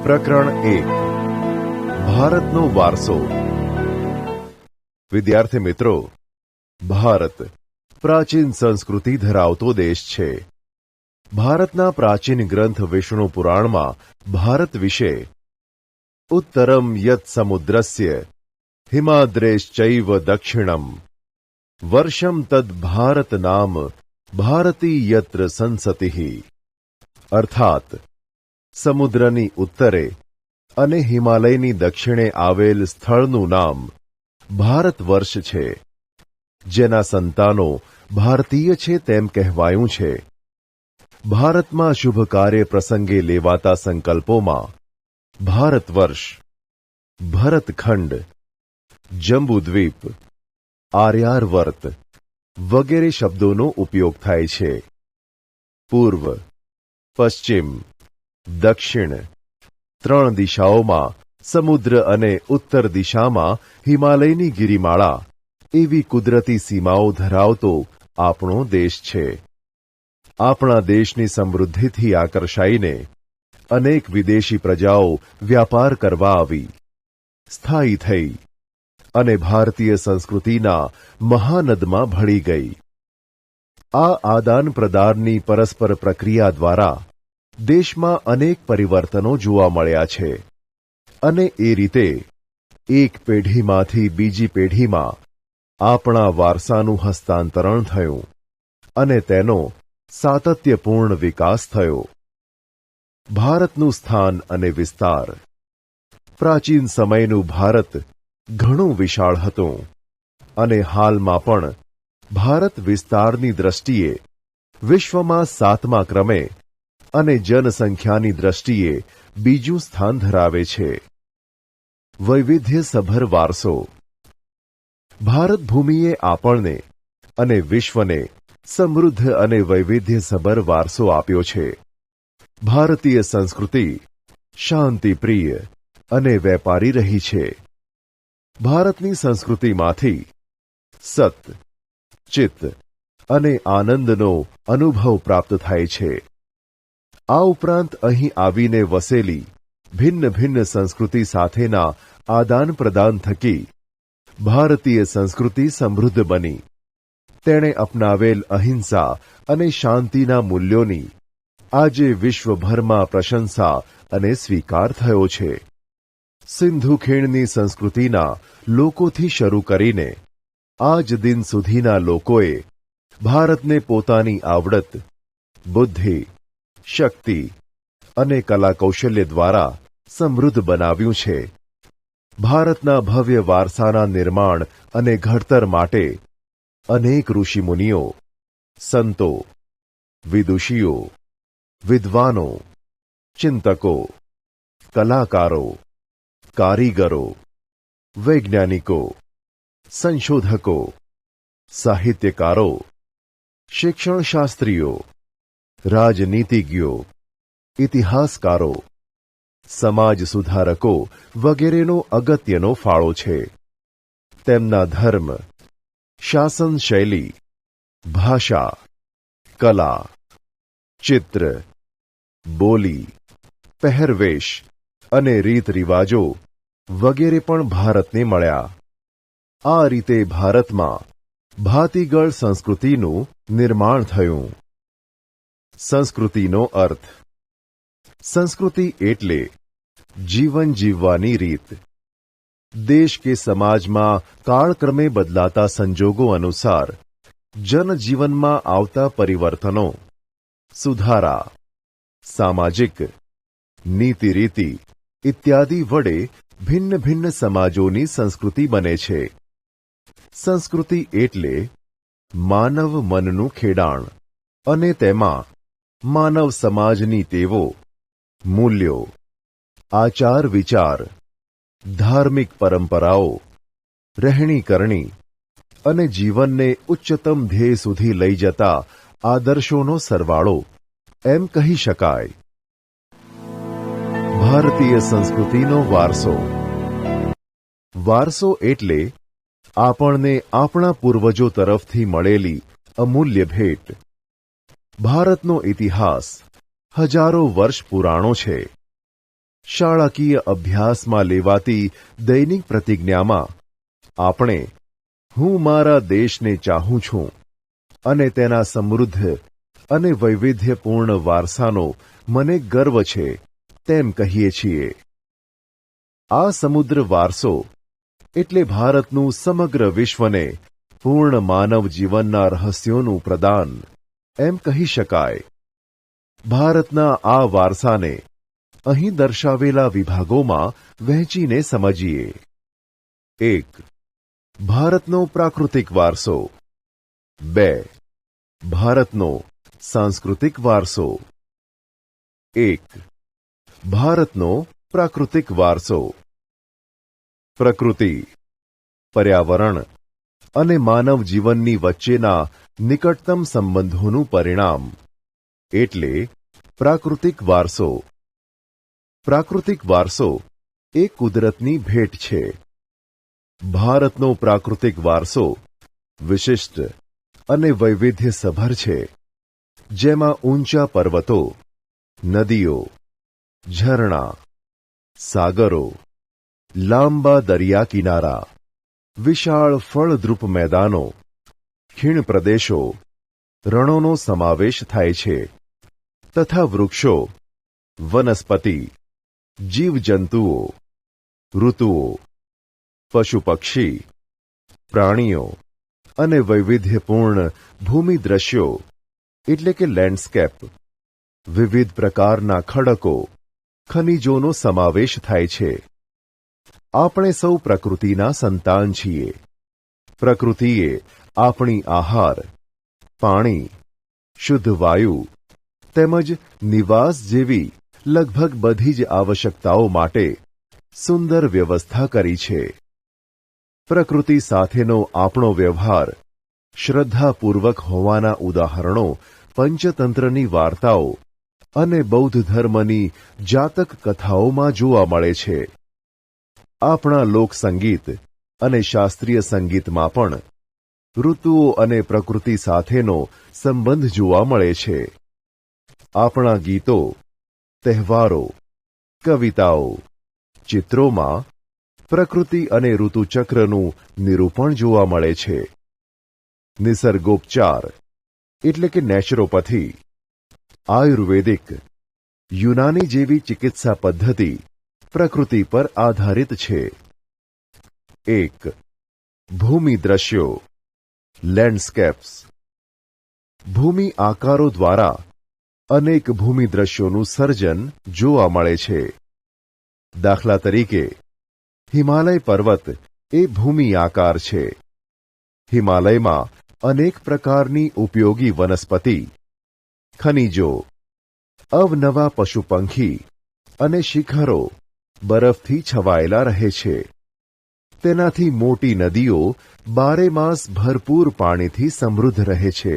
પ્રકરણ 1 ભારતનો વારસો। વિદ્યાર્થી મિત્રો, ભારત પ્રાચીન સંસ્કૃતિ ધરાવતો દેશ છે। ભારતના પ્રાચીન ગ્રંથ વિષ્ણુ પુરાણમાં ભારત વિશે ઉત્તરમ યત સમુદ્રસ્ય હિમાદ્રેશ્ચૈવ દક્ષિણમ વર્ષમ તદ ભારત નામ ભારતી યત્ર સંસતિઃ અર્થાત સમુદ્રની ઉત્તરે અને હિમાલયની દક્ષિણે આવેલ સ્થળનું નામ ભારત વર્ષ છે, જેના સંતાનો ભારતીય છે તેમ કહેવાયું છે। ભારતમાં શુભ કાર્ય પ્રસંગે લેવાતા સંકલ્પોમાં ભારત વર્ષ, ભરતખંડ, જંબુદ્વીપ, આર્યાવર્ત વગેરે શબ્દોનો ઉપયોગ થાય છે। પૂર્વ, પશ્ચિમ, દક્ષિણ ત્રણ દિશાઓમાં સમુદ્ર અને ઉત્તર દિશામાં હિમાલયની ગિરિમાળા એવી કુદરતી સીમાઓ ધરાવતો આપણો દેશ છે। આપણા દેશની સમૃદ્ધિથી આકર્ષાઈને અનેક વિદેશી પ્રજાઓ વ્યાપાર કરવા આવી, સ્થાયી થઈ અને ભારતીય સંસ્કૃતિના મહાનદમાં ભળી ગઈ। આ આદાન પ્રદાનની પરસ્પર પ્રક્રિયા દ્વારા દેશમાં અનેક પરિવર્તનો જોવા મળ્યા છે અને એ રીતે એક પેઢીમાંથી બીજી પેઢીમાં આપણા વારસાનું હસ્તાંતરણ થયું અને તેનો સાતત્યપૂર્ણ વિકાસ થયો। ભારતનું સ્થાન અને વિસ્તાર। પ્રાચીન સમયનું ભારત ઘણું વિશાળ હતું અને હાલમાં પણ ભારત વિસ્તારની દ્રષ્ટિએ વિશ્વમાં 7મા ક્રમે અને જનસંખ્યાની દ્રષ્ટિએ બીજું સ્થાન ધરાવે છે। વૈવિધ્યસભર વારસો। ભારત ભૂમિએ આપણને અને વિશ્વને સમૃદ્ધ અને વૈવિધ્યસભર વારસો આપ્યો છે। ભારતીય સંસ્કૃતિ શાંતિપ્રિય અને વેપારી રહી છે। ભારતની સંસ્કૃતિમાંથી સત, ચિત્ત અને આનંદનો અનુભવ પ્રાપ્ત થાય છે। આ ઉપરાંત અહીં આવીને વસેલી ભિન્ન ભિન્ન સંસ્કૃતિ સાથેના આદાન પ્રદાન થકી ભારતીય સંસ્કૃતિ સમૃદ્ધ બની તેણે અપનાવેલ અહિંસા અને શાંતિના મૂલ્યોની આજે વિશ્વભરમાં પ્રશંસા અને સ્વીકાર થયો છે। સિંધુ ખીણની સંસ્કૃતિના લોકોથી શરૂ કરીને આજ દિન સુધીના લોકોએ ભારતને પોતાની આવડત, બુદ્ધિ, શક્તિ અને કલાકૌશલ્ય દ્વારા સમૃદ્ધ બનાવ્યું છે। ભારતના ભવ્ય વારસાના નિર્માણ અને ઘડતર માટે અનેક ઋષિમુનિઓ, સંતો, વિદુષીઓ, વિદ્વાનો, ચિંતકો, કલાકારો, કારીગરો, વૈજ્ઞાનિકો, સંશોધકો, સાહિત્યકારો, શિક્ષણશાસ્ત્રીઓ, રાજનીતિજ્ઞો, ઇતિહાસકારો, સમાજ સુધારકો વગેરેનો અગત્યનો ફાળો છે। તેમના ધર્મ, શાસન શૈલી, ભાષા, કલા, ચિત્ર, બોલી, પહેરવેશ અને રીત રિવાજો વગેરે પણ ભારતને મળ્યા। આ રીતે ભારતમાં ભાતીગળ સંસ્કૃતિનું નિર્માણ થયું। સંસ્કૃતિનો અર્થ। સંસ્કૃતિ એટલે જીવન જીવવાની રીત। દેશ કે સમાજમાં કાળક્રમે બદલાતા સંજોગો અનુસાર જનજીવનમાં આવતા પરિવર્તનો, સુધારા, સામાજિક, નીતિરીતિ ઇત્યાદિ વડે ભિન્ન ભિન્ન સમાજોની સંસ્કૃતિ બને છે। સંસ્કૃતિ એટલે માનવ મનનું ખેડાણ અને તેમાં માનવ સમાજની ટેવો, મૂલ્યો, આચાર વિચાર, ધાર્મિક પરંપરાઓ, રહેણી કરણી અને જીવનને ઉચ્ચતમ ધ્યેય સુધી લઈ જતા આદર્શોનો સરવાળો એમ કહી શકાય। ભારતીય સંસ્કૃતિનો વારસો। વારસો એટલે આપણને આપણા પૂર્વજો તરફથી મળેલી અમૂલ્ય ભેટ। ભારતનો ઇતિહાસ હજારો વર્ષ પુરાણો છે। શાળાકીય અભ્યાસમાં લેવાતી દૈનિક પ્રતિજ્ઞામાં આપણે હું મારા દેશને ચાહું છું અને તેના સમૃદ્ધ અને વૈવિધ્યપૂર્ણ વારસાનો મને ગર્વ છે તેમ કહીએ છીએ. આ સમુદ્ર વારસો એટલે ભારતનું સમગ્ર વિશ્વને પૂર્ણ માનવ જીવનના રહસ્યોનું પ્રદાન એમ કહી શકાય. ભારતના આ વારસાને અહીં દર્શાવેલા વિભાગોમાં વહેંચીને સમજીએ. 1. ભારતનો પ્રાકૃતિક વારસો. 2. ભારતનો સાંસ્કૃતિક વારસો. 1. ભારતનો પ્રાકૃતિક વારસો. પ્રકૃતિ, પર્યાવરણ અને માનવ જીવનની વચ્ચેના નિકટતમ સંબંધોનું પરિણામ એટલે પ્રાકૃતિક વારસો. પ્રાકૃતિક વારસો એ કુદરતની ભેટ છે. ભારતનો પ્રાકૃતિક વારસો વિશિષ્ટ અને વૈવિધ્યસભર છે, જેમાં ઊંચા પર્વતો, નદીઓ, ઝરણા, સાગરો, લાંબા દરિયા કિનારા, વિશાળ ફળદ્રુપ મેદાનો, ખીણ પ્રદેશો, રણોનો સમાવેશ થાય છે તથા વૃક્ષો, વનસ્પતિ, જીવજંતુઓ, ઋતુઓ, પશુ પક્ષી, પ્રાણીઓ અને વૈવિધ્યપૂર્ણ ભૂમિ દ્રશ્યો એટલે કે લેન્ડસ્કેપ, વિવિધ પ્રકારના ખડકો, ખનિજોનો સમાવેશ થાય છે. આપણે સૌ પ્રકૃતિના સંતાન છીએ. પ્રકૃતિએ આપણી આહાર, પાણી, શુદ્ધ વાયુ તેમજ નિવાસ જેવી લગભગ બધી જ આવશ્યકતાઓ માટે સુંદર વ્યવસ્થા કરી છે. પ્રકૃતિ સાથેનો આપણો વ્યવહાર શ્રદ્ધાપૂર્વક હોવાના ઉદાહરણો પંચતંત્રની વાર્તાઓ અને બૌદ્ધ ધર્મની જાતક કથાઓમાં જોવા મળે છે. આપણા લોકસંગીત અને શાસ્ત્રીય સંગીતમાં પણ ઋતુઓ અને પ્રકૃતિ સાથેનો સંબંધ જોવા મળે છે. આપણા ગીતો, તહેવારો, કવિતાઓ, ચિત્રોમાં પ્રકૃતિ અને ઋતુચક્રનું નિરૂપણ જોવા મળે છે. નિસર્ગોપચાર એટલે કે નેચરોપથી, આયુર્વેદિક, યુનાની જેવી ચિકિત્સા પદ્ધતિ પ્રકૃતિ પર આધારિત છે. 1. ભૂમિ દ્રશ્યો, લેન્ડસ્કેપ્સ. ભૂમિ આકારો દ્વારા અનેક ભૂમિ દ્રશ્યોનું સર્જન જોવા મળે છે. દાખલા તરીકે હિમાલય પર્વત એ ભૂમિ આકાર છે. હિમાલયમાં અનેક પ્રકારની ઉપયોગી વનસ્પતિ, ખનિજો, અવનવા પશુ પંખી અને શિખરો બરફથી છવાયેલા રહે છે. તેનાથી મોટી નદીઓ બારેમાસ ભરપૂર પાણીથી સમૃદ્ધ રહે છે.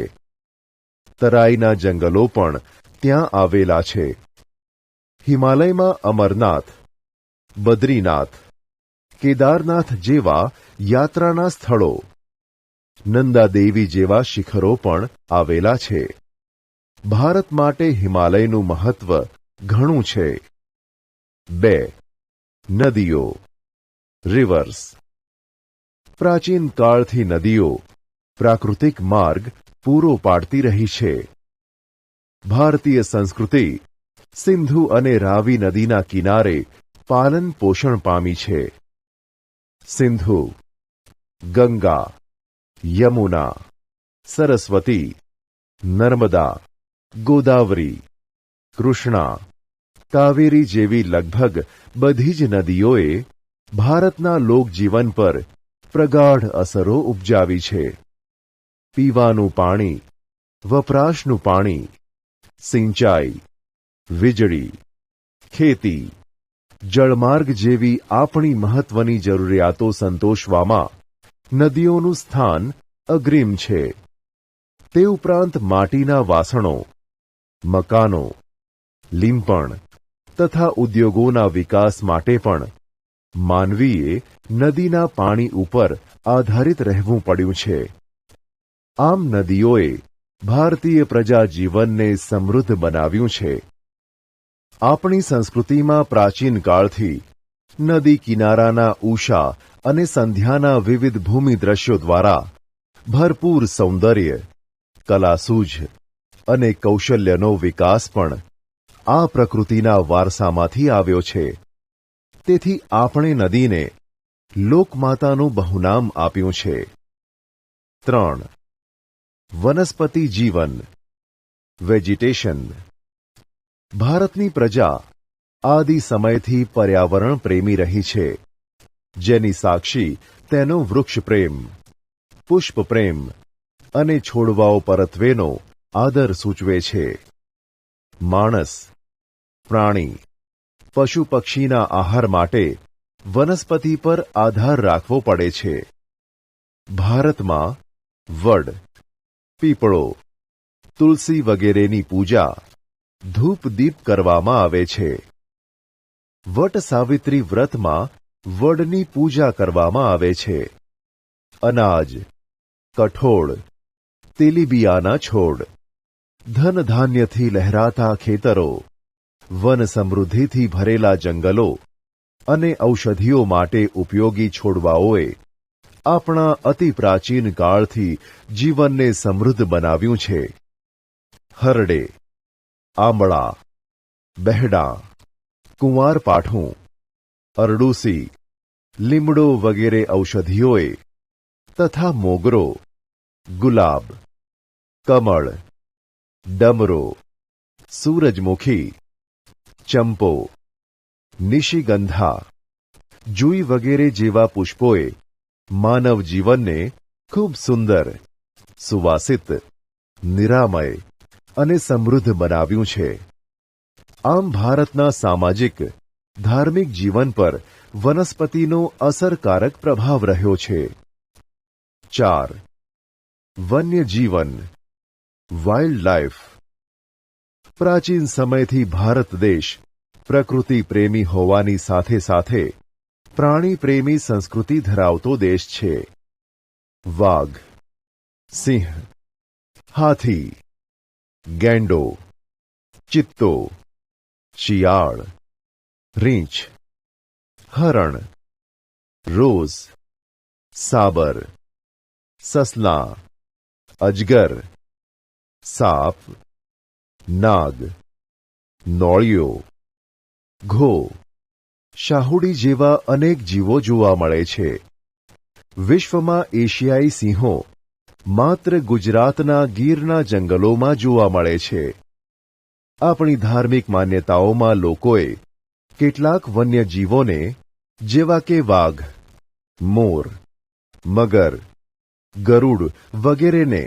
તરાઈના જંગલો પણ ત્યાં આવેલા છે. હિમાલયમાં અમરનાથ, બદ્રીનાથ, કેદારનાથ જેવા યાત્રાના સ્થળો, નંદાદેવી જેવા શિખરો પણ આવેલા છે. ભારત માટે હિમાલયનું મહત્વ ઘણું છે. 2. નદીઓ, રિવર્સ. પ્રાચીન કાળથી નદીઓ પ્રાકૃતિક માર્ગ પૂરો પાડતી રહી છે. ભારતીય સંસ્કૃતિ સિંધુ અને રાવી નદીના કિનારે પાલન પોષણ પામી છે. સિંધુ, ગંગા, યમુના, સરસ્વતી, નર્મદા, ગોદાવરી, કૃષ્ણા, કાવેરી જેવી લગભગ બધી જ નદીઓએ ભારતના લોકજીવન પર પ્રગાઢ અસરો ઉપજાવી છે. પીવાનું પાણી, વપરાશનું પાણી, સિંચાઈ, વીજળી, ખેતી, જળમાર્ગ જેવી આપણી મહત્વની જરૂરિયાતો સંતોષવામાં નદીઓનું સ્થાન અગ્રીમ છે. તે ઉપરાંત માટીના વાસણો, મકાનો, લીંપણ તથા ઉદ્યોગોના વિકાસ માટે પણ માનવીએ નદીના પાણી ઉપર આધારિત રહેવું પડ્યું છે. આમ નદીઓએ ભારતીય પ્રજા જીવનને સમૃદ્ધ બનાવ્યું છે. આપણી સંસ્કૃતિમાં પ્રાચીન કાળથી નદી કિનારાના ઉષા અને સંધ્યાના વિવિધ ભૂમિ દ્રશ્યો દ્વારા ભરપૂર સૌંદર્ય, કલાસૂઝ અને કૌશલ્યનો વિકાસ પણ આ પ્રકૃતિના વારસામાંથી આવ્યો છે. તેથી આપણે નદીને લોકમાતાનું બહુનામ આપ્યું છે. 3. વનસ્પતિ જીવન, વેજીટેશન. ભારતની પ્રજા આદિ સમયથી પર્યાવરણ પ્રેમી રહી છે, જેની સાક્ષી તેનો વૃક્ષ પ્રેમ, પુષ્પ પ્રેમ અને છોડવાઓ પરત્વેનો આદર સૂચવે છે. માણસ, પ્રાણી, પશુ પક્ષીના આહાર માટે વનસ્પતિ પર આધાર રાખવો પડે છે. ભારતમાં વડ, પીપળો, તુલસી વગેરેની પૂજા ધૂપ દીપ કરવામાં આવે છે. વટ સાવિત્રી વ્રતમાં વડની પૂજા કરવામાં આવે છે. અનાજ, કઠોળ, તેલીબિયાના છોડ, ધન ધાન્યથી લહેરાતા ખેતરો, વન સમૃદ્ધિથી ભરેલા જંગલો અને ઔષધિઓ માટે ઉપયોગી છોડવાઓએ આપણા અતિ પ્રાચીન કાળથી જીવનને સમૃદ્ધ બનાવ્યું છે. હરડે, આંબળા, બહેડા, કુંવારપાઠું, અરડૂસી, લીમડો વગેરે ઔષધિઓએ તથા મોગરો, ગુલાબ, કમળ, ડમરો, સૂરજમુખી, ચંપો, નિશિગંધા, જુઈ વગેરે જેવા પુષ્પોએ માનવ જીવનને ખૂબ સુંદર, સુવાસિત, નિરામય અને સમૃદ્ધ બનાવ્યું છે. આમ ભારતના સામાજિક, ધાર્મિક જીવન પર વનસ્પતિનો અસરકારક પ્રભાવ રહ્યો છે. 4. વન્ય જીવન, વાઇલ્ડ લાઇફ. પ્રાચીન સમયથી ભારત દેશ પ્રકૃતિ પ્રેમી હોવાની સાથે સાથે પ્રાણી પ્રેમી સંસ્કૃતિ ધરાવતો દેશ છે. વાઘ, સિંહ, હાથી, ગેંડો, ચિત્તો, શિયાળ, રીંછ, હરણ, રોઝ, સાબર, સસલાં, અજગર, સાપ, નાગ, નોળિયો, ઘો, શાહુડી જેવા અનેક જીવો જોવા મળે છે. વિશ્વમાં એશિયાઈ સિંહો માત્ર ગુજરાતના ગીરના જંગલોમાં જોવા મળે છે. આપણી ધાર્મિક માન્યતાઓમાં લોકોએ કેટલાક વન્ય જીવોને જેવા કે વાઘ, મોર, મગર, ગરુડ વગેરેને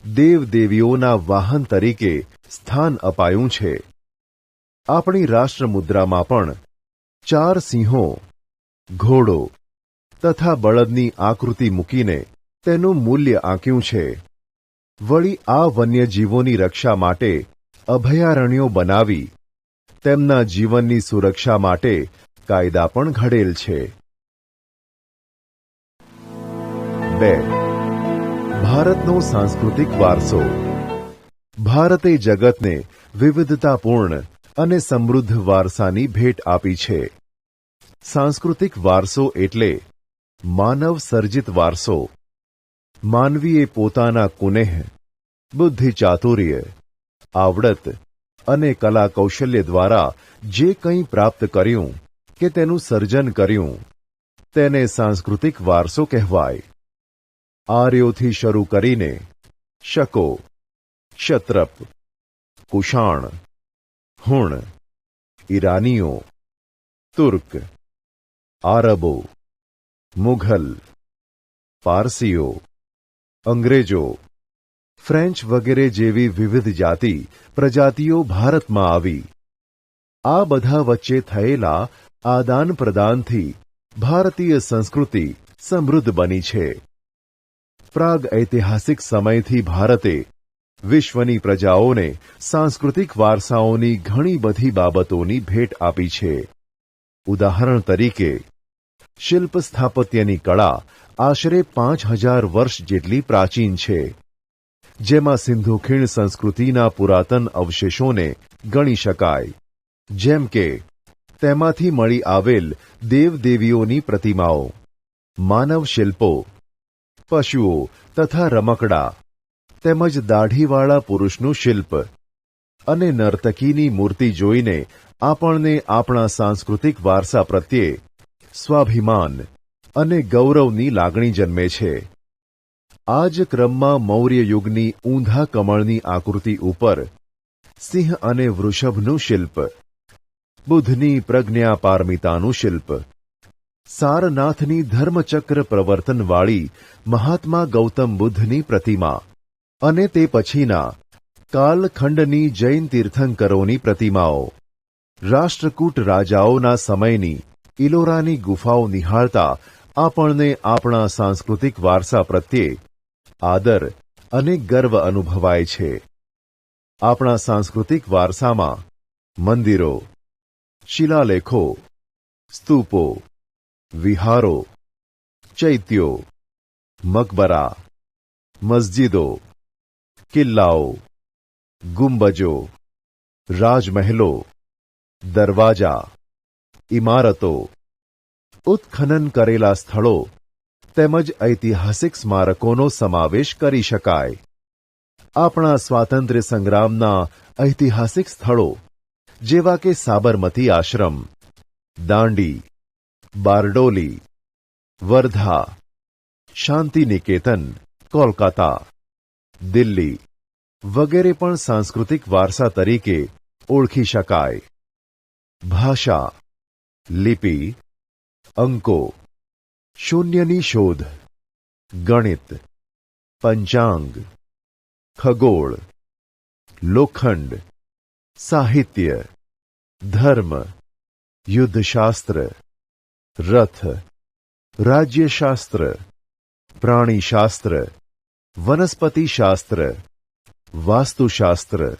દેવદેવીઓના વાહન તરીકે સ્થાન અપાયું છે. આપણી રાષ્ટ્રમુદ્રામાં પણ 4 સિંહો, ઘોડો તથા બળદની આકૃતિ મૂકીને તેનું મૂલ્ય આંક્યું છે. વળી આ વન્યજીવોની રક્ષા માટે અભયારણ્યો બનાવી તેમના જીવનની સુરક્ષા માટે કાયદા પણ ઘડેલ છે. 2. ભારતનો સાંસ્કૃતિક વારસો. ભારતે જગતને વિવિધતાપૂર્ણ અને સમૃદ્ધ વારસાની ભેટ આપી છે. સાંસ્કૃતિક વારસો એટલે માનવ સર્જિત વારસો. માનવીએ પોતાના કુનેહ, બુદ્ધિ ચાતુર્ય, આવડત અને કલા કૌશલ્ય દ્વારા જે કંઈ પ્રાપ્ત કર્યું કે તેનું સર્જન કર્યું તેને સાંસ્કૃતિક વારસો કહેવાય. આર્યોથી શરૂ કરીને શકો, ક્ષત્રપ, કુષાણ, હુણ, ઈરાનીઓ, તુર્ક, આરબો, મુઘલ, પારસીઓ, અંગ્રેજો, ફ્રેન્ચ વગેરે જેવી વિવિધ જાતિ પ્રજાતિઓ ભારતમાં આવી. આ બધા વચ્ચે થયેલા આદાન પ્રદાનથી ભારતીય સંસ્કૃતિ સમૃદ્ધ બની છે. પ્રાગ ઐતિહાસિક સમયથી ભારતે વિશ્વની પ્રજાઓને સાંસ્કૃતિક વારસાઓની ઘણી બધી બાબતોની ભેટ આપી છે. ઉદાહરણ તરીકે શિલ્પ સ્થાપત્યની કળા આશરે 5000 વર્ષ જેટલી પ્રાચીન છે, જેમાં સિંધુ ખીણ સંસ્કૃતિના પુરાતન અવશેષોને ગણી શકાય, જેમ કે તેમાંથી મળી આવેલ દેવદેવીઓની પ્રતિમાઓ, માનવ શિલ્પો, પશુઓ તથા રમકડા તેમજ દાઢીવાળા પુરુષનું શિલ્પ અને નર્તકીની મૂર્તિ જોઈને આપણને આપણા સાંસ્કૃતિક વારસા પ્રત્યે સ્વાભિમાન અને ગૌરવની લાગણી જન્મે છે. આ જ ક્રમમાં મૌર્ય યુગની ઊંધા કમળની આકૃતિ ઉપર સિંહ અને વૃષભનું શિલ્પ, બુદ્ધની પ્રજ્ઞા પારમિતાનું શિલ્પ, સારનાથની ધર્મચક્ર પ્રવર્તનવાળી મહાત્મા ગૌતમ બુદ્ધની પ્રતિમા અને તે પછીના કાલખંડની જૈન તીર્થંકરોની પ્રતિમાઓ, રાષ્ટ્રકૂટ રાજાઓના સમયની ઇલોરાની ગુફાઓ નિહાળતા આપણને આપણા સાંસ્કૃતિક વારસા પ્રત્યે આદર અને ગર્વ અનુભવાય છે. આપણા સાંસ્કૃતિક વારસામાં મંદિરો, શિલાલેખો, સ્તૂપો, વિહારો, ચૈત્યો, મકબરા, મસ્જિદો, કિલ્લાઓ, ગુંબજો, રાજમહેલો, દરવાજા, ઇમારતો, ઉત્ખનન કરેલા સ્થળો તેમજ ઐતિહાસિક સ્મારકોનો સમાવેશ કરી શકાય. આપણા સ્વાતંત્ર્ય સંગ્રામના ઐતિહાસિક સ્થળો જેવા કે સાબરમતી આશ્રમ, દાંડી, બારડોલી, વર્ધા, શાંતિનિકેતન, કોલકાતા, દિલ્હી વગેરે પણ સાંસ્કૃતિક વારસા તરીકે ઓળખી શકાય. ભાષા, લિપિ, અંકો, શૂન્યની શોધ, ગણિત, પંચાંગ, ખગોળ, લોખંડ, સાહિત્ય, ધર્મ, યુદ્ધશાસ્ત્ર, રથ, રાજ્યશાસ્ત્ર, પ્રાણીશાસ્ત્ર, વનસ્પતિશાસ્ત્ર, વાસ્તુશાસ્ત્ર,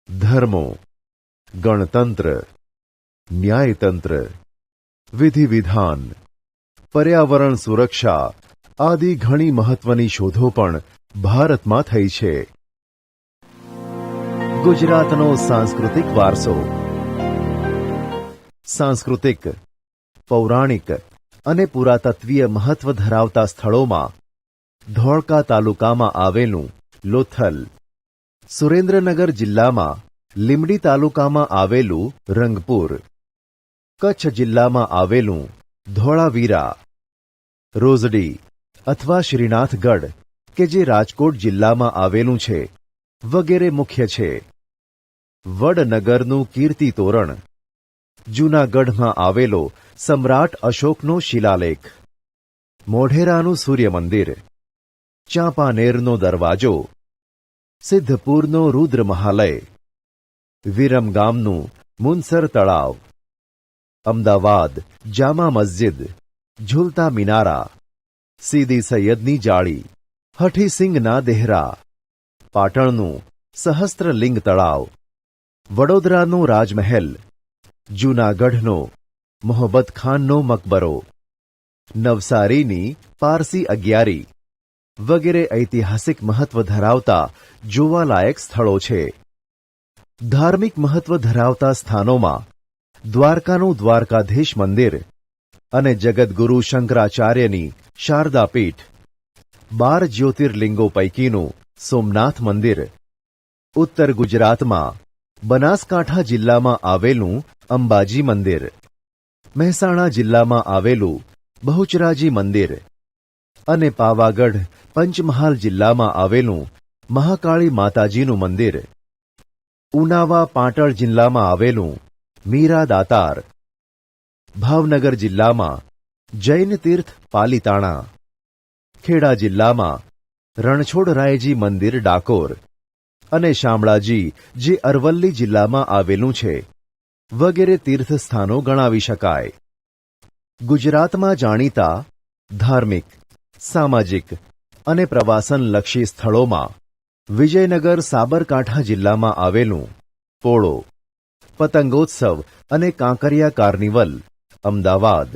ધર્મો, ગણતંત્ર, ન્યાયતંત્ર, વિધિવિધાન, પર્યાવરણ સુરક્ષા આદિ ઘણી મહત્વની શોધો પણ ભારતમાં થઈ છે. ગુજરાતનો સાંસ્કૃતિક વારસો. સાંસ્કૃતિક, પૌરાણિક અને પુરાતત્વીય મહત્વ ધરાવતા સ્થળોમાં ધોળકા તાલુકામાં આવેલું લોથલ, સુરેન્દ્રનગર જિલ્લામાં લીંબડી તાલુકામાં આવેલું રંગપુર, કચ્છ જિલ્લામાં આવેલું ધોળાવીરા, રોઝડી અથવા શ્રીનાથગઢ કે જે રાજકોટ જિલ્લામાં આવેલું છે વગેરે મુખ્ય છે. વડનગરનું કીર્તિ તોરણ, જૂનાગઢમાં આવેલો સમ્રાટ અશોકનો શિલાલેખ, મોઢેરાનું સૂર્ય મંદિર, ચાંપાનેરનો દરવાજો, સિદ્ધપુરનો રુદ્ર મહાલય, વિરમગામનું મુનસર તળાવ, અમદાવાદ જામા મસ્જિદ, ઝૂલતા મિનારા, સીદી સૈયદની જાળી, હઠીસિંગના દેહરા, પાટણનું સહસ્ત્રલિંગ તળાવ, વડોદરાનો રાજમહેલ, જૂનાગઢનો મોહબ્બતખાનનો મકબરો, નવસારીની પારસી અગિયારી વગેરે ઐતિહાસિક મહત્વ ધરાવતા જોવાલાયક સ્થળો છે. ધાર્મિક મહત્વ ધરાવતા સ્થાનોમાં દ્વારકાનું દ્વારકાધીશ મંદિર અને જગદગુરુ શંકરાચાર્યની શારદાપીઠ, 12 જ્યોતિર્લિંગો પૈકીનું સોમનાથ મંદિર, ઉત્તર ગુજરાતમાં બનાસકાંઠા જિલ્લામાં આવેલું અંબાજી મંદિર, મહેસાણા જિલ્લામાં આવેલું બહુચરાજી મંદિર અને પાવાગઢ પંચમહાલ જિલ્લામાં આવેલું મહાકાળી માતાજીનું મંદિર, ઉનાવા પાટણ જિલ્લામાં આવેલું મીરા દાતાર, ભાવનગર જિલ્લામાં જૈન તીર્થ પાલીતાણા, ખેડા જિલ્લામાં રણછોડરાયજી મંદિર ડાકોર અને શામળાજી જે અરવલ્લી જિલ્લામાં આવેલું છે વગેરે તીર્થસ્થાનો ગણાવી શકાય. ગુજરાતમાં જાણીતા ધાર્મિક, સામાજિક અને પ્રવાસનલક્ષી સ્થળોમાં વિજયનગર સાબરકાંઠા જિલ્લામાં આવેલું પોળો, પતંગોત્સવ અને કાંકરિયા કાર્નિવલ અમદાવાદ,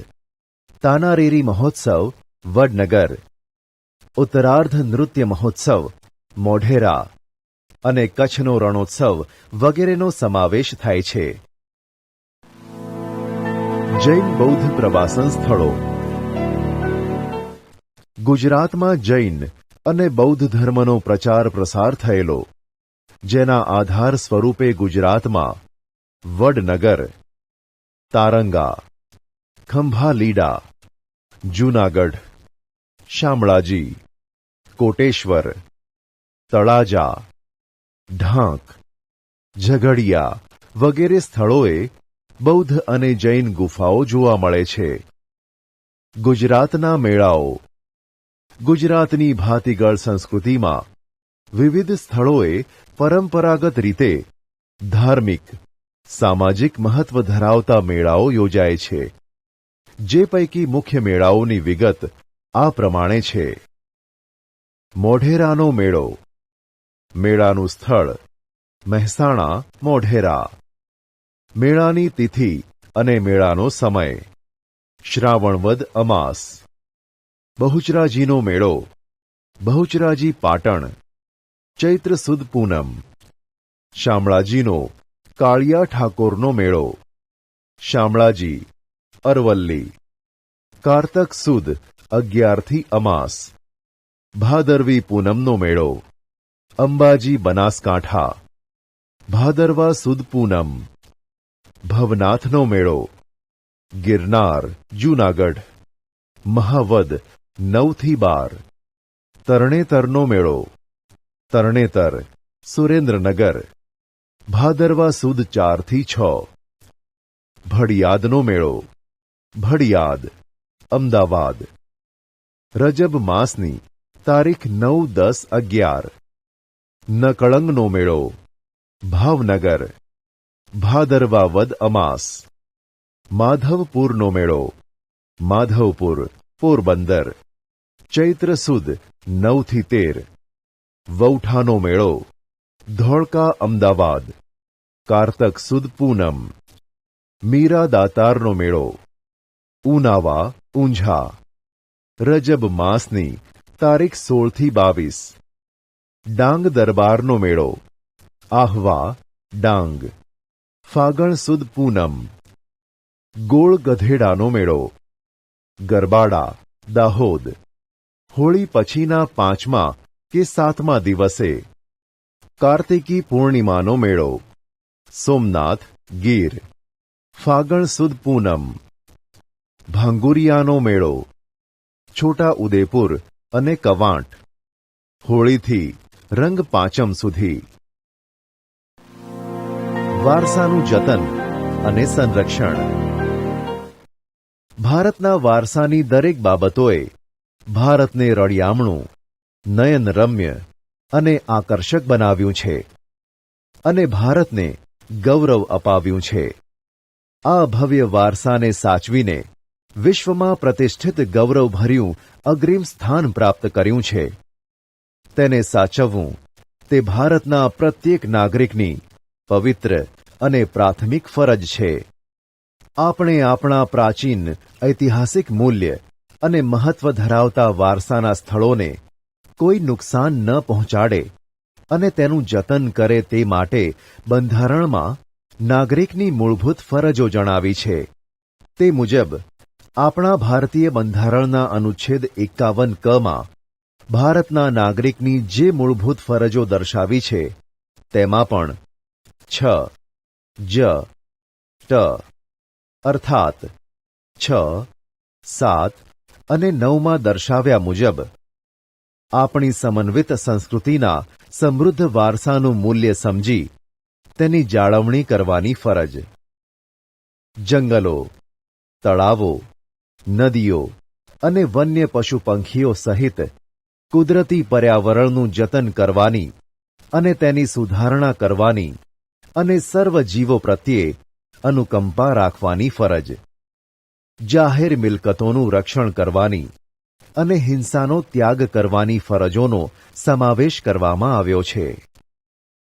તાનારીરી મહોત્સવ વડનગર, ઉત્તરાર્ધ નૃત્ય મહોત્સવ મોઢેરા અને કચ્છનો રણોત્સવ વગેરેનો સમાવેશ થાય છે. જૈન બૌદ્ધ પ્રવાસન સ્થળો. ગુજરાતમાં જૈન અને બૌદ્ધ ધર્મનો પ્રચાર પ્રસાર થયેલો, જેના આધાર સ્વરૂપે ગુજરાતમાં વડનગર, તારંગા, ખંભાલીડા, જૂનાગઢ, શામળાજી, કોટેશ્વર, તળાજા, ઢાંક, ઝઘડિયા વગેરે સ્થળોએ બૌદ્ધ અને જૈન ગુફાઓ જોવા મળે છે. ગુજરાતના મેળાઓ. ગુજરાતની ભાતીગળ સંસ્કૃતિમાં વિવિધ સ્થળોએ પરંપરાગત રીતે ધાર્મિક, સામાજિક મહત્વ ધરાવતા મેળાઓ યોજાય છે. જે પૈકી મુખ્ય મેળાઓની વિગત આ પ્રમાણે છે. મોઢેરાનો મેળો. મેળાનું સ્થળ મહેસાણા મોઢેરા. મેળાની તિથિ અને મેળાનો સમય શ્રાવણ વદ અમાસ. બહુચરાજીનો મેળો. બહુચરાજી પાટણ, ચૈત્ર સુદ પૂનમ. શામળાજીનો કાળિયા ઠાકોરનો મેળો. શામળાજી, અરવલ્લી. કારતક સુદ 11 અમાસ. ભાદરવી પૂનમનો મેળો. અંબાજી બનાસકાંઠા. ભાદરવા સુદ પૂનમ. ભવનાથનો મેળો. ગિરનાર જૂનાગઢ. મહાવદ 9-12. તરણેતરનો મેળો. તરણેતર સુરેન્દ્રનગર. ભાદરવા સુદ 4-6. ભડિયાદનો મેળો. ભડિયાદ અમદાવાદ. રજબ માસની તારીખ 9, 10, 11. નકળંગનો મેળો. ભાવનગર. ભાદરવા વદ અમાસ. માધવપુરનો મેળો. માધવપુર પોરબંદર. ચૈત્ર સુદ 9-13. વૌઠાનો મેળો. ધોળકા અમદાવાદ. કારતક સુદ પૂનમ. મીરા દાતારનો મેળો. ઉનાવા ઊંઝા. રજબ માસની તારીખ 16-22. ડાંગ દરબારનો મેળો. આહવા ડાંગ. ફાગણ સુદ પૂનમ. ગોળ ગધેડાનો મેળો. ગરબાડા દાહોદ. હોળી પછીના 5મા કે 7મા દિવસે. કાર્તિકી પૂર્ણિમાનો મેળો. સોમનાથ ગીર. ફાગણ સુદ પૂનમ. ભાંગુરિયાનો મેળો. છોટા ઉદેપુર અને કવાંટ. હોળીથી રંગ પાંચમ સુધી. વારસાનું જતન અને સંરક્ષણ. ભારતના વારસાની દરેક બાબતોએ ભારતને રળિયામણું, નયનરમ્ય અને આકર્ષક બનાવ્યું છે અને ભારતને ગૌરવ અપાવ્યું છે. આ ભવ્ય વારસાને સાચવીને વિશ્વમાં પ્રતિષ્ઠિત ગૌરવભર્યું અગ્રીમ સ્થાન પ્રાપ્ત કર્યું છે. તેને સાચવવું તે ભારતના પ્રત્યેક નાગરિકની પવિત્ર અને પ્રાથમિક ફરજ છે. આપણે આપણા પ્રાચીન ઐતિહાસિક મૂલ્ય અને મહત્વ ધરાવતા વારસાના સ્થળોને કોઈ નુકસાન ન પહોંચાડે અને તેનું જતન કરે તે માટે બંધારણમાં નાગરિકની મૂળભૂત ફરજો જણાવી છે. તે મુજબ આપણા ભારતીય બંધારણના અનુચ્છેદ 51 માં ભારતના નાગરિકની જે મૂળભૂત ફરજો દર્શાવી છે તેમાં પણ 6, જ, ટ અર્થાત 6, 7 અને 9માં દર્શાવ્યા મુજબ આપણી સમન્વિત સંસ્કૃતિના સમૃદ્ધ વારસાનું મૂલ્ય સમજી તેની જાળવણી કરવાની ફરજ. જંગલો, તળાવો, નદીઓ અને વન્ય પશુ પંખીઓ સહિત કુદરતી પર્યાવરણનું જતન કરવાની અને તેની સુધારણા કરવાની અને સર્વ જીવો પ્રત્યે અનુકંપા રાખવાની ફરજ. જાહેર મિલકતોનું રક્ષણ કરવાની અને હિંસાનો ત્યાગ કરવાની ફરજોનો સમાવેશ કરવામાં આવ્યો છે.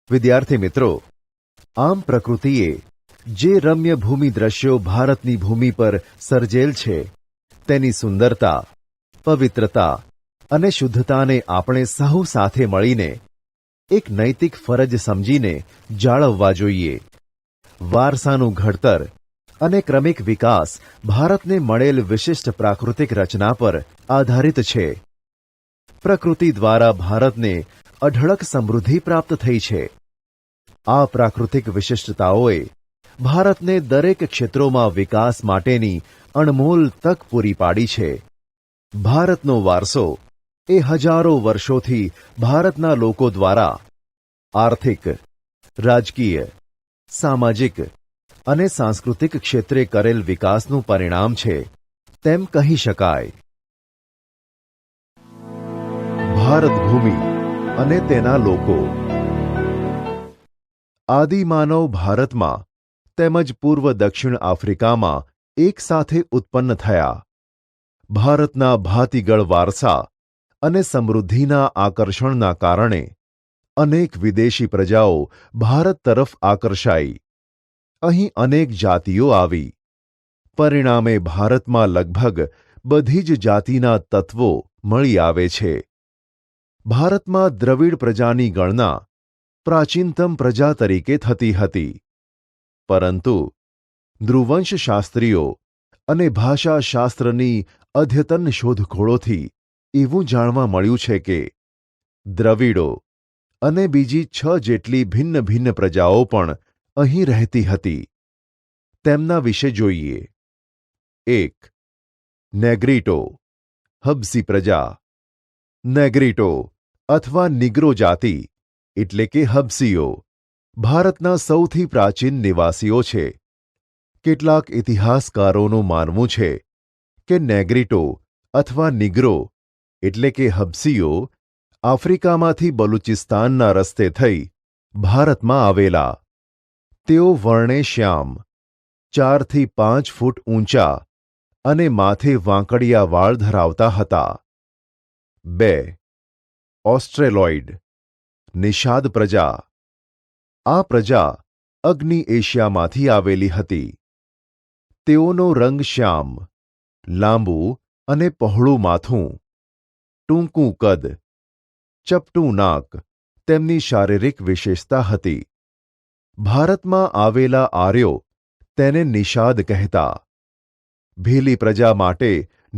વિદ્યાર્થી મિત્રો, આમ પ્રકૃતિએ જે રમ્ય ભૂમિ દ્રશ્યો ભારતની ભૂમિ પર સર્જેલ છે તેની સુંદરતા, પવિત્રતા અને શુદ્ધતાને આપણે સહુ સાથે મળીને એક નૈતિક ફરજ સમજીને જાળવવા જોઈએ. વારસાનું ઘડતર અને ક્રમિક વિકાસ ભારતને મળેલ વિશિષ્ટ પ્રાકૃતિક રચના પર આધારિત છે. પ્રકૃતિ દ્વારા ભારતને અઢળક સમૃદ્ધિ પ્રાપ્ત થઈ છે. આ પ્રાકૃતિક વિશિષ્ટતાઓએ ભારતને દરેક ક્ષેત્રોમાં વિકાસ માટેની અણમોલ તક પૂરી પાડી છે. ભારતનો વારસો એ હજારો વર્ષોથી ભારતના લોકો દ્વારા આર્થિક, રાજકીય, સામાજિક અને સાંસ્કૃતિક ક્ષેત્રે કરેલ વિકાસનું પરિણામ છે તેમ કહી શકાય. ભારત ભૂમિ અને તેના લોકો. આદિમાનવ ભારતમાં તેમજ પૂર્વ દક્ષિણ આફ્રિકામાં એક સાથે ઉત્પન્ન થયા. ભારતના ભાતીગળ વારસા અને સમૃદ્ધિના આકર્ષણના કારણે અનેક વિદેશી પ્રજાઓ ભારત તરફ આકર્ષાઈ. અહીં અનેક જાતિઓ આવી. પરિણામે ભારતમાં લગભગ બધી જ જાતિના તત્વો મળી આવે છે. ભારતમાં દ્રવિડ પ્રજાની ગણના પ્રાચીનતમ પ્રજા તરીકે થતી હતી. પરંતુ નૃવંશશાસ્ત્રીઓ અને ભાષાશાસ્ત્રની અદ્યતન શોધખોળોથી એવું જાણવા મળ્યું છે કે દ્રવિડો અને બીજી 6 જેટલી ભિન્ન ભિન્ન પ્રજાઓ પણ અહીં રહેતી હતી. તેમના વિશે જોઈએ. 1. નેગ્રીટો, હબ્સી પ્રજા. નેગ્રીટો અથવા નિગ્રો જાતિ એટલે કે હબ્સીઓ ભારતના સૌથી પ્રાચીન નિવાસીઓ છે. કેટલાક ઇતિહાસકારોનું માનવું છે કે નેગ્રીટો અથવા નિગ્રો એટલે કે હબ્સીઓ આફ્રિકામાંથી બલુચિસ્તાનના રસ્તે થઈ ભારતમાં આવેલા. તેઓ વર્ણે શ્યામ, 4 થી 5 ફૂટ ઊંચા અને માથે વાંકડિયા વાળ ધરાવતા હતા. 2. ઓસ્ટ્રેલોઇડ, નિષાદ પ્રજા. આ પ્રજા અગ્નિ એશિયામાંથી આવેલી હતી. તેઓનો રંગ શ્યામ, લાંબુ અને પહોળું માથું, ટૂંકું કદ, ચપટું નાક તેમની શારીરિક વિશેષતા હતી. ભારતમાં આવેલા આર્યો તેને નિષાદ કહેતા. ભીલી પ્રજા માટે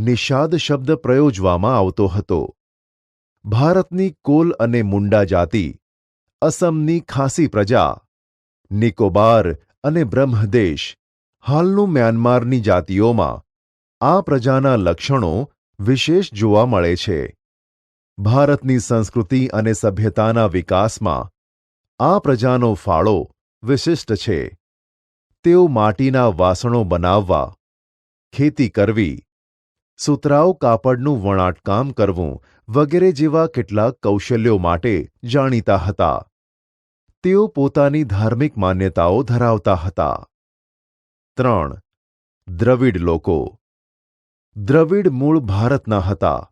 નિષાદ શબ્દ પ્રયોજવામાં આવતો હતો. ભારતની કોલ અને મુંડા જાતિ, અસમની ખાસી પ્રજા, નિકોબાર અને બ્રહ્મદેશ, હાલનું મ્યાનમારની જાતિઓમાં આ પ્રજાના લક્ષણો વિશેષ જોવા મળે છે. ભારતની સંસ્કૃતિ અને સભ્યતાના વિકાસમાં આ પ્રજાનો ફાળો વિશિષ્ટ છે. તેઓ માટીના વાસણો બનાવવા, ખેતી કરવી, સુતરાઉ કાપડનું વણાટકામ કરવું વગેરે જેવા કેટલાક કૌશલ્યો માટે જાણીતા હતા. તેઓ પોતાની ધાર્મિક માન્યતાઓ ધરાવતા હતા. 3. દ્રવિડ લોકો. દ્રવિડ મૂળ ભારતના હતા.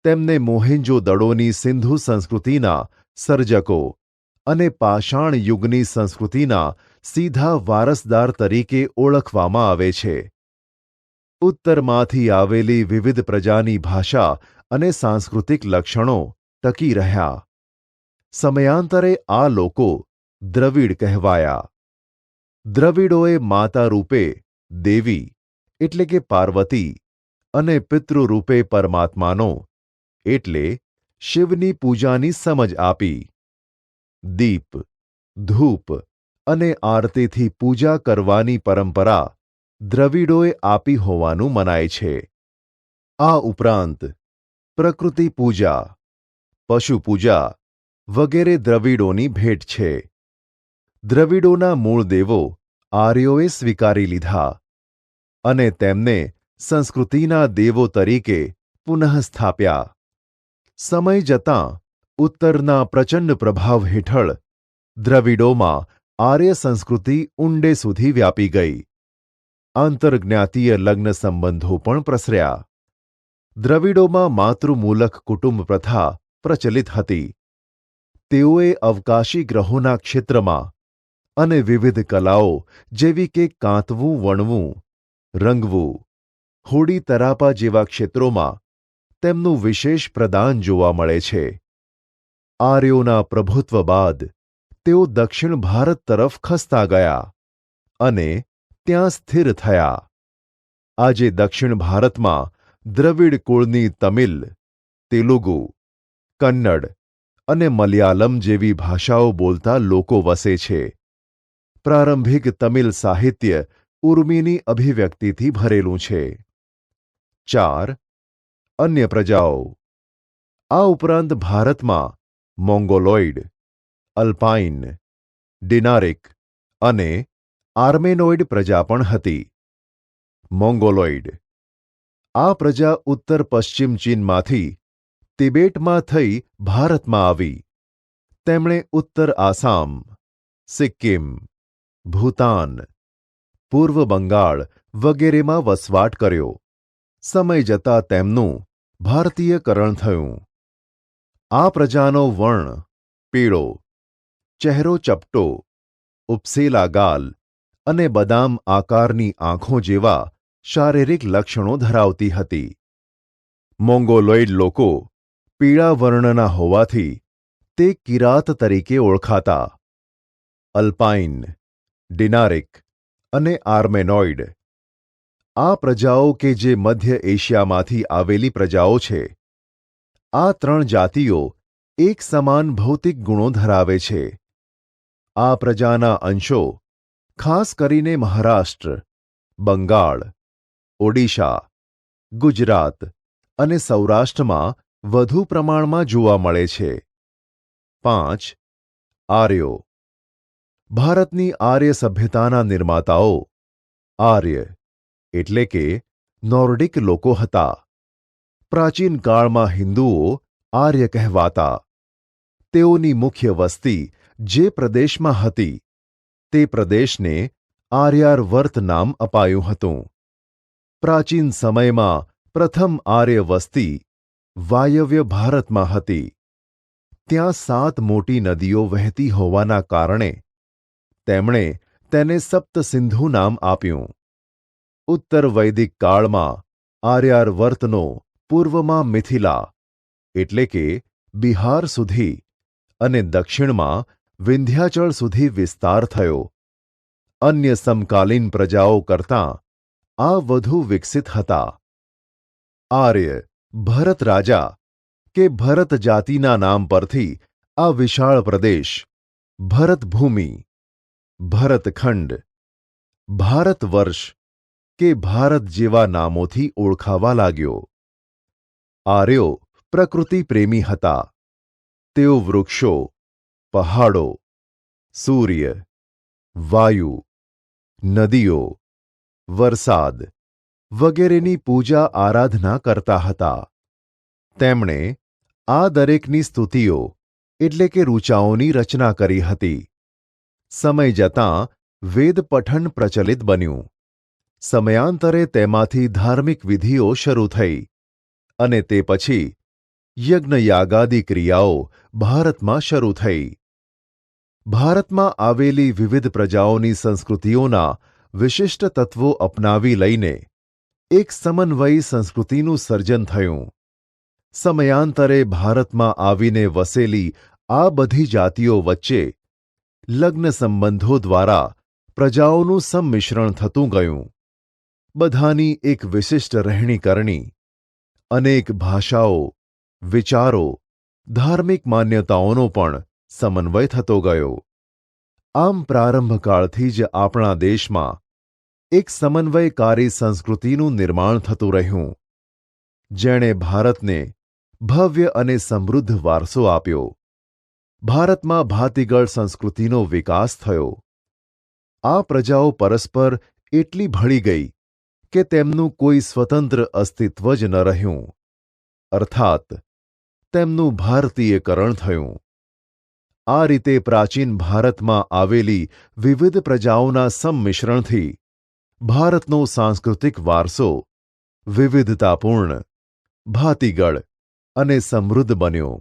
તેમને મોહેન્જો દડોની સિંધુ સંસ્કૃતિના સર્જકો અને પાષાણ યુગની સંસ્કૃતિના સીધા વારસદાર તરીકે ઓળખવામાં આવે છે. ઉત્તરમાંથી આવેલી વિવિધ પ્રજાની ભાષા અને સાંસ્કૃતિક લક્ષણો ટકી રહ્યા. સમયાંતરે આ લોકો દ્રવિડ કહેવાયા. દ્રવિડોએ માતા રૂપે દેવી એટલે કે પાર્વતી અને પિતૃરૂપે પરમાત્માનો એટલે શિવની પૂજાની સમજ આપી. દીપ, ધૂપ અને આરતીથી પૂજા કરવાની પરંપરા દ્રવિડોએ આપી હોવાનું મનાય છે. આ ઉપરાંત પ્રકૃતિ પૂજા, પશુ પૂજા વગેરે દ્રવિડોની ભેટ છે. દ્રવિડોના મૂળ દેવો આર્યોએ સ્વીકારી લીધા અને તેમને સંસ્કૃતિના દેવો તરીકે પુનઃસ્થાપ્યા. સમય જતાં ઉત્તરના પ્રચંડ પ્રભાવ હેઠળ દ્રવિડોમાં આર્ય સંસ્કૃતિ ઊંડે સુધી વ્યાપી ગઈ. આંતરજ્ઞાતીય લગ્ન સંબંધો પણ પ્રસર્યા. દ્રવિડોમાં માતૃમૂલક કુટુંબ પ્રથા પ્રચલિત હતી. તેઓએ અવકાશી ગ્રહોના ક્ષેત્રમાં અને વિવિધ કલાઓ જેવી કે કાંતવું વણવું, રંગવું, હોડી તરાપા જેવા ક્ષેત્રોમાં તેમનું વિશેષ પ્રદાન જોવા મળે છે. આર્યોના પ્રભુત્વ બાદ તેઓ દક્ષિણ ભારત તરફ ખસતા ગયા અને ત્યાં સ્થિર થયા. આજે દક્ષિણ ભારતમાં દ્રવિડ કુળની તમિલ, તેલુગુ, કન્નડ અને મલયાલમ જેવી ભાષાઓ બોલતા લોકો વસે છે. પ્રારંભિક તમિલ સાહિત્ય ઉર્મિની અભિવ્યક્તિથી ભરેલું છે. 4. અન્ય પ્રજાઓ. આ ઉપરાંત ભારતમાં મોંગોલોઇડ, અલ્પાઇન, ડિનારિક અને આર્મેનોઇડ પ્રજા પણ હતી. મોંગોલોઇડ. આ પ્રજા ઉત્તર પશ્ચિમ ચીનમાંથી તિબેટમાં થઈ ભારતમાં આવી. તેમણે ઉત્તર આસામ, સિક્કિમ, ભૂતાન, પૂર્વ બંગાળ વગેરેમાં વસવાટ કર્યો. સમય જતાં તેમનું ભારતીયકરણ થયું. આ પ્રજાનો વર્ણ પીળો, ચહેરો ચપટો, ઉપસેલા ગાલ અને બદામ આકારની આંખો જેવા શારીરિક લક્ષણો ધરાવતી હતી. મોંગોલોઇડ લોકો પીળા વર્ણના હોવાથી તે કિરાત તરીકે ઓળખાતા. અલ્પાઇન, ડિનારિક અને આર્મેનોઇડ. આ પ્રજાઓ કે જે મધ્ય એશિયામાંથી આવેલી પ્રજાઓ છે. આ 3 જાતિઓ એક સમાન ભૌતિક ગુણો ધરાવે છે. આ પ્રજાના અંશો ખાસ કરીને મહારાષ્ટ્ર, બંગાળ, ઓડિશા, ગુજરાત અને સૌરાષ્ટ્રમાં વધુ પ્રમાણમાં જોવા મળે છે. 5. આર્યો. ભારતની આર્ય સભ્યતાના નિર્માતાઓ આર્ય એટલે કે નોર્ડિક લોકો હતા. પ્રાચીન કાળમાં હિન્દુઓ આર્ય કહેવાતા. તેઓની મુખ્ય વસ્તી જે પ્રદેશમાં હતી તે પ્રદેશને આર્યાવર્ત નામ અપાયું હતું. પ્રાચીન સમયમાં પ્રથમ આર્ય વસ્તી વાયવ્ય ભારતમાં હતી. ત્યાં 7 મોટી નદીઓ વહેતી હોવાના કારણે તેમણે તેને સપ્તસિંધુ નામ આપ્યું. ઉત્તર વૈદિક કાળમાં આર્યાવર્તનો પૂર્વમાં મિથિલા એટલે કે બિહાર સુધી અને દક્ષિણમાં વિંધ્યાચળ સુધી વિસ્તાર થયો. અન્ય સમકાલીન પ્રજાઓ કરતાં આ વધુ વિકસિત હતા. આર્ય ભરત રાજા કે ભરત જાતિના નામ પરથી આ વિશાળ પ્રદેશ ભરતભૂમિ, ભરતખંડ, ભારત વર્ષ કે ભારત જેવા નામોથી ઓળખાવા લાગ્યો. આર્યો પ્રકૃતિ પ્રેમી હતા. તેઓ વૃક્ષો, પહાડો, સૂર્ય, વાયુ, નદીઓ, વરસાદ વગેરેની પૂજા આરાધના કરતા હતા. તેમણે આ દરેકની સ્તુતિઓ એટલે કે ઋચાઓની રચના કરી હતી. સમય જતાં વેદ પઠન પ્રચલિત બન્યું. સમયાંતરે તેમાંથી ધાર્મિક વિધિઓ શરૂ થઈ અને તે પછી યજ્ઞયાગાદિ ક્રિયાઓ ભારતમાં શરૂ થઈ. ભારતમાં આવેલી વિવિધ પ્રજાઓની સંસ્કૃતિઓના વિશિષ્ટ તત્વો અપનાવી લઈને એક સમન્વયી સંસ્કૃતિનું સર્જન થયું. સમયાંતરે ભારતમાં આવીને વસેલી આ બધી જાતિઓ વચ્ચે લગ્ન સંબંધો દ્વારા પ્રજાઓનું સંમિશ્રણ થતું ગયું. બધાની એક વિશિષ્ટ રહેણીકરણી, અનેક ભાષાઓ, વિચારો, ધાર્મિક માન્યતાઓનો પણ સમન્વય થતો ગયો. આમ પ્રારંભકાળથી જ આપણા દેશમાં એક સમન્વયકારી સંસ્કૃતિનું નિર્માણ થતું રહ્યું, જેણે ભારતને ભવ્ય અને સમૃદ્ધ વારસો આપ્યો. ભારતમાં ભાતીગળ સંસ્કૃતિનો વિકાસ થયો. આ પ્રજાઓ પરસ્પર એટલી ભળી ગઈ કે તેમનું કોઈ સ્વતંત્ર અસ્તિત્વ જ ન રહ્યું, અર્થાત તેમનું ભારતીયકરણ થયું. આ રીતે પ્રાચીન ભારતમાં આવેલી વિવિધ પ્રજાઓના સંમિશ્રણથી ભારતનો સાંસ્કૃતિક વારસો વિવિધતાપૂર્ણ, ભાતીગળ અને સમૃદ્ધ બન્યો.